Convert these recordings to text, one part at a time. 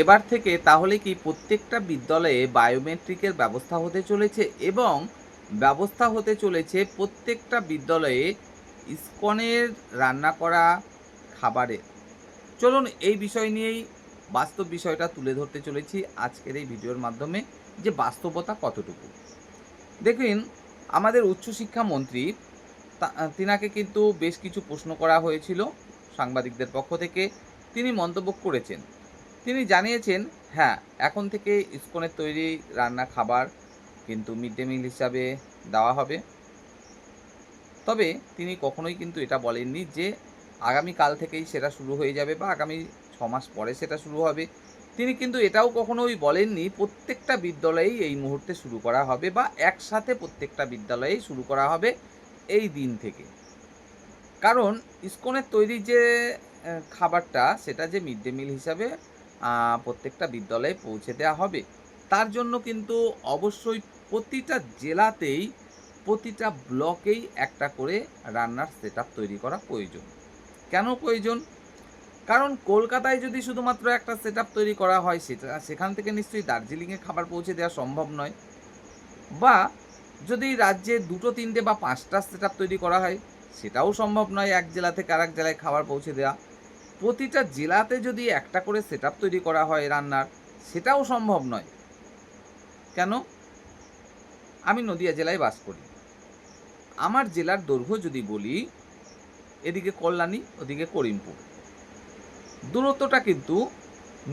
এবার থেকে তাহলে কি প্রত্যেকটা বিদ্যালয়ে বায়োমেট্রিকের ব্যবস্থা হতে চলেছে এবং ব্যবস্থা হতে চলেছে প্রত্যেকটা বিদ্যালয়ে ইসকনের রান্না করা খাবারের। চলুন এই বিষয় নিয়েই বাস্তব বিষয়টা তুলে ধরতে চলেছি আজকের এই ভিডিওর মাধ্যমে, যে বাস্তবতা কতটুকু। দেখুন, আমাদের উচ্চশিক্ষা মন্ত্রী তিনাকে কিন্তু বেশ কিছু প্রশ্ন করা হয়েছিল সাংবাদিকদের পক্ষ থেকে। তিনি মন্তব্য করেছেন, তিনি জানিয়েছেন, হ্যাঁ, এখন থেকে ইসকনের তৈরি রান্না খাবার কিন্তু মিড ডে মিল হিসাবে দেওয়া হবে। তবে তিনি কখনোই কিন্তু এটা বলেননি যে আগামীকাল থেকেই সেটা শুরু হয়ে যাবে বা আগামী 6 মাস পরে সেটা শুরু হবে। তিনি কিন্তু এটাও কখনোই বলেননি প্রত্যেকটা বিদ্যালয়েই এই মুহূর্তে শুরু করা হবে বা একসাথে প্রত্যেকটা বিদ্যালয়েই শুরু করা হবে এই দিন থেকে। কারণ ইসকনের তৈরি যে খাবারটা সেটা যে মিড ডে মিল হিসাবে প্রত্যেকটা বিদ্যালয়ে পৌঁছে দেওয়া হবে, তার জন্য কিন্তু অবশ্যই প্রতিটা জেলাতেই প্রতিটা ব্লকেই একটা করে রান্নার সেটআপ তৈরি করা প্রয়োজন। কেন প্রয়োজন? কারণ কলকাতায় যদি শুধুমাত্র একটা সেটআপ তৈরি করা হয়, সেখান থেকে নিশ্চয়ই দার্জিলিংয়ে খাবার পৌঁছে দেওয়া সম্ভব নয়। বা যদি রাজ্যে 2টো 3টে বা 5টা সেটআপ তৈরি করা হয়, সেটাও সম্ভব নয় এক জেলা থেকে আরেক জেলায় খাবার পৌঁছে দেওয়া। প্রতিটা জেলাতে যদি একটা করে সেটআপ তৈরি করা হয় রান্নার, সেটাও সম্ভব নয়। কেন? আমি নদিয়া জেলায় বাস করি। আমার জেলার দৈর্ঘ্য যদি বলি, এদিকে কল্যাণী, ওদিকে করিমপুর। দূরত্বটা কিন্তু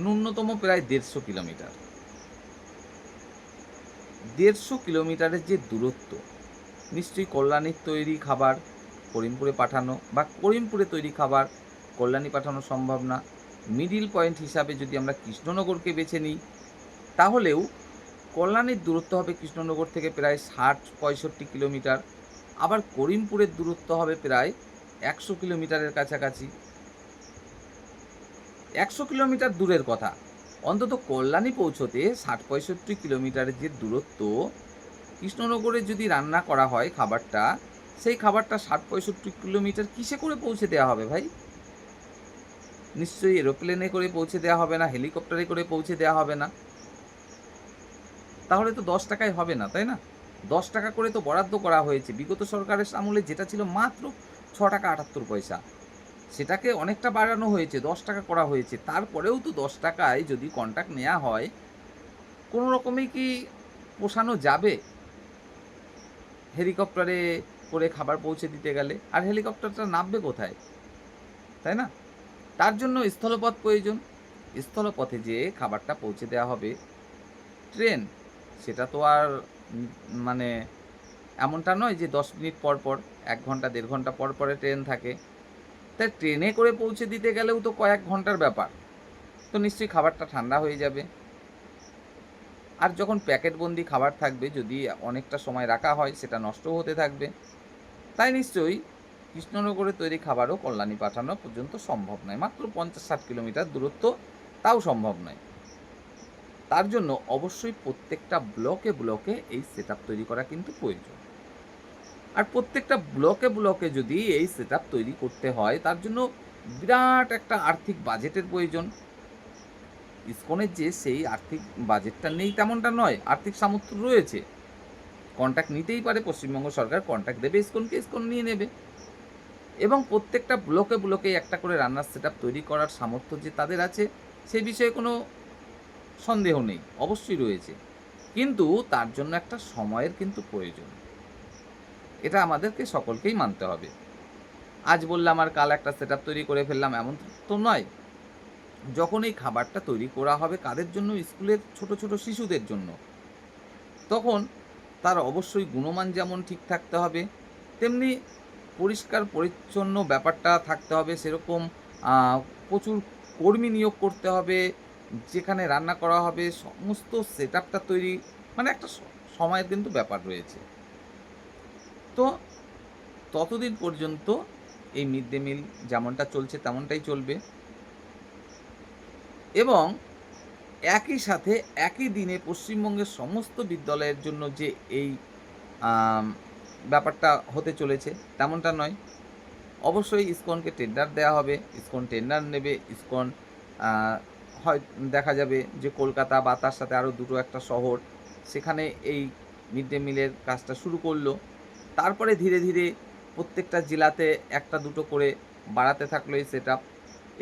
ন্যূনতম প্রায় 150 কিলোমিটার। 150 কিলোমিটারের যে দূরত্ব, নিশ্চয়ই কল্যাণীর তৈরি খাবার করিমপুরে পাঠানো বা করিমপুরে তৈরি খাবার কল্যাণী পাঠানো সম্ভব না। মিডিল পয়েন্ট হিসাবে যদি আমরা কৃষ্ণনগরকে বেছে নিই, তাহলেও কল্যাণীর দূরত্ব হবে কৃষ্ণনগর থেকে প্রায় 60-65 কিলোমিটার। আবার করিমপুরের দূরত্ব হবে প্রায় 100 কিলোমিটারের কাছাকাছি। 100 কিলোমিটার দূরের কথা, অন্তত কল্যাণী পৌঁছতে 60-65 কিলোমিটারের যে দূরত্ব, কৃষ্ণনগরে যদি রান্না করা হয় খাবারটা, সেই খাবারটা 60-65 কিলোমিটার কিসে করে পৌঁছে দেওয়া হবে ভাই? নিশ্চয়ই এরোপ্লেনে করে পৌঁছে দেওয়া হবে না, হেলিকপ্টারে করে পৌঁছে দেওয়া হবে না। তাহলে তো 10 টাকায় হবে না, তাই না? 10 টাকা করে তো বরাদ্দ করা হয়েছে বিগত সরকারের আমলে, যেটা ছিল মাত্র 6 টাকা 78 পয়সা। সেটাকে অনেকটা বাড়ানো হয়েছে, 10 টাকা করা হয়েছে। তারপরেও তো 10 টাকায় যদি কন্ট্রাক্ট নেওয়া হয়, কোনো রকমেই কি পোষানো যাবে হেলিকপ্টারে করে খাবার পৌঁছে দিতে গেলে? আর হেলিকপ্টারটা নামবে কোথায়, তাই না? তার জন্য স্থলপথ প্রয়োজন। স্থলপথে যে খাবারটা পৌঁছে দেওয়া হবে, ট্রেন, সেটা তো আর মানে এমনটা নয় যে 10 মিনিট পর পর, 1 ঘন্টা 1.5 ঘন্টা পর পরে ট্রেন থাকে। তাই ট্রেনে করে পৌঁছে দিতে গেলেও তো কয়েক ঘন্টার ব্যাপার। তো নিশ্চয়ই খাবারটা ঠান্ডা হয়ে যাবে। আর যখন প্যাকেটবন্দি খাবার থাকবে, যদি অনেকটা সময় রাখা হয়, সেটা নষ্টও হতে থাকবে। তাই নিশ্চয়ই কৃষ্ণনগরে তৈরি খাবারও কল্যাণী পাঠানো পর্যন্ত সম্ভব নয়। মাত্র 50-60 কিলোমিটার দূরত্ব, তাও সম্ভব নয়। তার জন্য অবশ্যই প্রত্যেকটা ব্লকে ব্লকে এই সেটআপ তৈরি করা কিন্তু প্রয়োজন। আর প্রত্যেকটা ব্লকে ব্লকে যদি এই সেটআপ তৈরি করতে হয়, তার জন্য বিরাট একটা আর্থিক বাজেটের প্রয়োজন। ইসকনের যে সেই আর্থিক বাজেটটা নেই তেমনটা নয়, আর্থিক সামর্থ্য রয়েছে। কন্ট্রাক্ট নিতেই পারে, পশ্চিমবঙ্গ সরকার কন্ট্রাক্ট দেবে ইসকনকে, ইসকন নিয়ে নেবে। এবং প্রত্যেকটা ব্লকে ব্লকে একটা করে রান্নার সেটআপ তৈরি করার সামর্থ্য যে তাদের আছে, সে বিষয়ে কোনো সন্দেহ নেই, অবশ্যই রয়েছে। কিন্তু তার জন্য একটা সময়ের কিন্তু প্রয়োজন। এটা আমাদেরকে সকলকেই মানতে হবে। আজ বললাম আর কাল একটা সেটআপ তৈরি করে ফেললাম, এমন তো নয়। যখন এই খাবারটা তৈরি করা হবে কাদের জন্য? স্কুলের ছোট ছোট শিশুদের জন্য। তখন তার অবশ্যই গুণমান যেমন ঠিক থাকতে হবে, তেমনি পরিষ্কার পরিচ্ছন্ন ব্যাপারটা থাকতে হবে। সেরকম প্রচুর কর্মী নিয়োগ করতে হবে, যেখানে রান্না করা হবে সমস্ত সেটআপটা তৈরি, মানে একটা সময়ের কিন্তু ব্যাপার রয়েছে। তো ততদিন পর্যন্ত এই মিড ডে মিল যেমনটা চলছে তেমনটাই চলবে। এবং একই সাথে একই দিনে পশ্চিমবঙ্গের সমস্ত বিদ্যালয়ের জন্য যে এই ব্যাপারটা হতে চলেছে তেমনটা নয়। অবশ্যই ইসকনকে টেন্ডার দেওয়া হবে, ইসকন টেন্ডার নেবে, ইসকন হয় দেখা যাবে যে কলকাতা বা তার সাথে আরও দুটো একটা শহর, সেখানে এই মিড ডে মিলের কাজটা শুরু করলো। তারপরে ধীরে ধীরে প্রত্যেকটা জেলাতে একটা দুটো করে বাড়াতে থাকলো এই সেটআপ,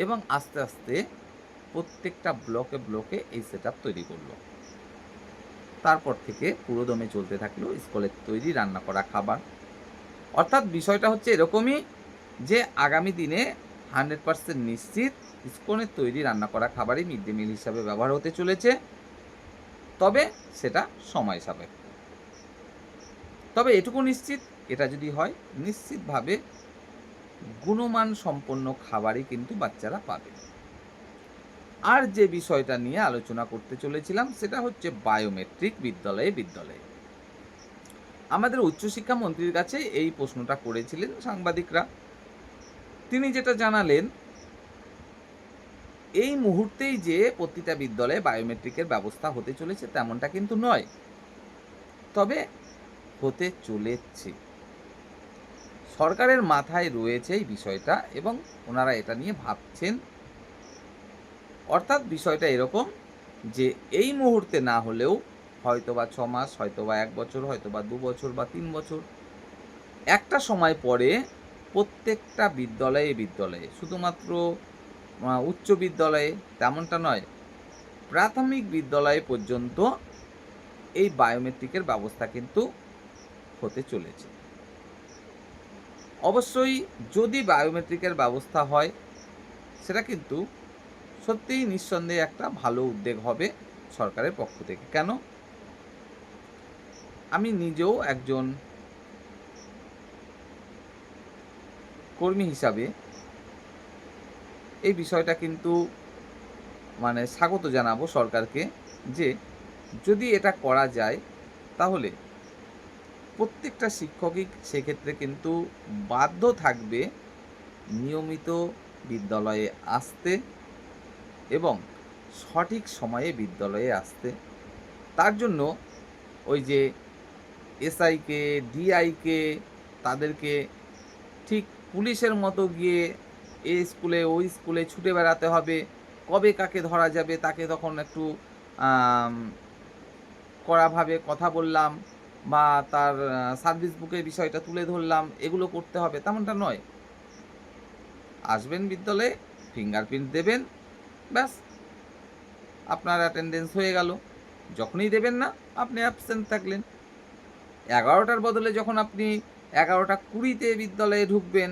এবং আস্তে আস্তে প্রত্যেকটা ব্লকে ব্লকে এই সেটআপ তৈরি করলো। তারপর থেকে পুরোদমে চলতে থাকলো স্কুলের তৈরি রান্না করা খাবার। অর্থাৎ বিষয়টা হচ্ছে এরকমই যে আগামী দিনে 100% নিশ্চিত ইসকনের তৈরি রান্না করা খাবারই মিড ডে মিল হিসাবে ব্যবহার হতে চলেছে। তবে সেটা সময় সাপেক্ষ। তবে এটুকু নিশ্চিত, এটা যদি হয় নিশ্চিতভাবে গুণমান সম্পন্ন খাবারই কিন্তু বাচ্চারা পাবে। আর যে বিষয়টা নিয়ে আলোচনা করতে চলেছিলাম সেটা হচ্ছে বায়োমেট্রিক বিদ্যালয়ে বিদ্যালয়ে। আমাদের উচ্চশিক্ষা মন্ত্রীর কাছে এই প্রশ্নটা করেছিলেন সাংবাদিকরা। তিনি যেটা জানালেন, এই মুহূর্তেই যে প্রতিটা বিদ্যালয়ে বায়োমেট্রিকের ব্যবস্থা হতে চলেছে তেমনটা কিন্তু নয়, তবে হতে চলেছে। সরকারের মাথায় রয়েছে এই বিষয়টা এবং ওনারা এটা নিয়ে ভাবছেন। অর্থাৎ বিষয়টা এরকম যে এই মুহূর্তে না হলেও হয়তোবা 6 মাস, হয়তোবা 1 বছর, হয়তোবা 2 বছর বা 3 বছর, একটা সময় পরে প্রত্যেকটা বিদ্যালয়ে বিদ্যালয়ে, শুধুমাত্র উচ্চ বিদ্যালয়ে তেমনটা নয়, প্রাথমিক বিদ্যালয় পর্যন্ত এই বায়োমেট্রিকের ব্যবস্থা কিন্তু হতে চলেছে। অবশ্যই যদি বায়োমেট্রিকের ব্যবস্থা হয় সেটা কিন্তু সত্যিই নিঃসন্দেহে একটা ভালো উদ্যোগ হবে সরকারের পক্ষ থেকে। কেন? আমি নিজেও একজন কর্মী হিসাবে এই বিষয়টা কিন্তু স্বাগত জানাবো সরকারকে, যে যদি এটা করা যায় তাহলে প্রত্যেকটা শিক্ষকই সেক্ষেত্রে কিন্তু বাধ্য থাকবে নিয়মিত বিদ্যালয়ে আসতে এবং সঠিক সময়ে বিদ্যালয়ে আসতে। তার জন্য ওই যে এসআইকে, ডিআইকে, তাদেরকে ঠিক পুলিশের মতো গিয়ে এই স্কুলে ওই স্কুলে ছুটে বেড়াতে হবে। কবে কাকে ধরা যাবে তাকে তখন একটু কড়াভাবে কথা বললাম বা তার সার্ভিস বুকের বিষয়টা তুলে ধরলাম, এগুলো করতে হবে তেমনটা নয়। আসবেন বিদ্যালয়ে, ফিঙ্গারপ্রিন্ট দেবেন, ব্যাস আপনার অ্যাটেন্ডেন্স হয়ে গেল। যখনই দেবেন না আপনি অ্যাবসেন্ট থাকলেন। 11টার বদলে যখন আপনি 11:20-তে বিদ্যালয়ে ঢুকবেন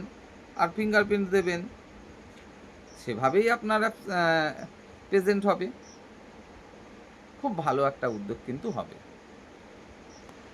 আর ফিঙ্গারপ্রিন্ট দেবেন, সেভাবেই আপনার প্রেজেন্ট হবে। খুব ভালো একটা উদ্যোগ কিন্তু হবে।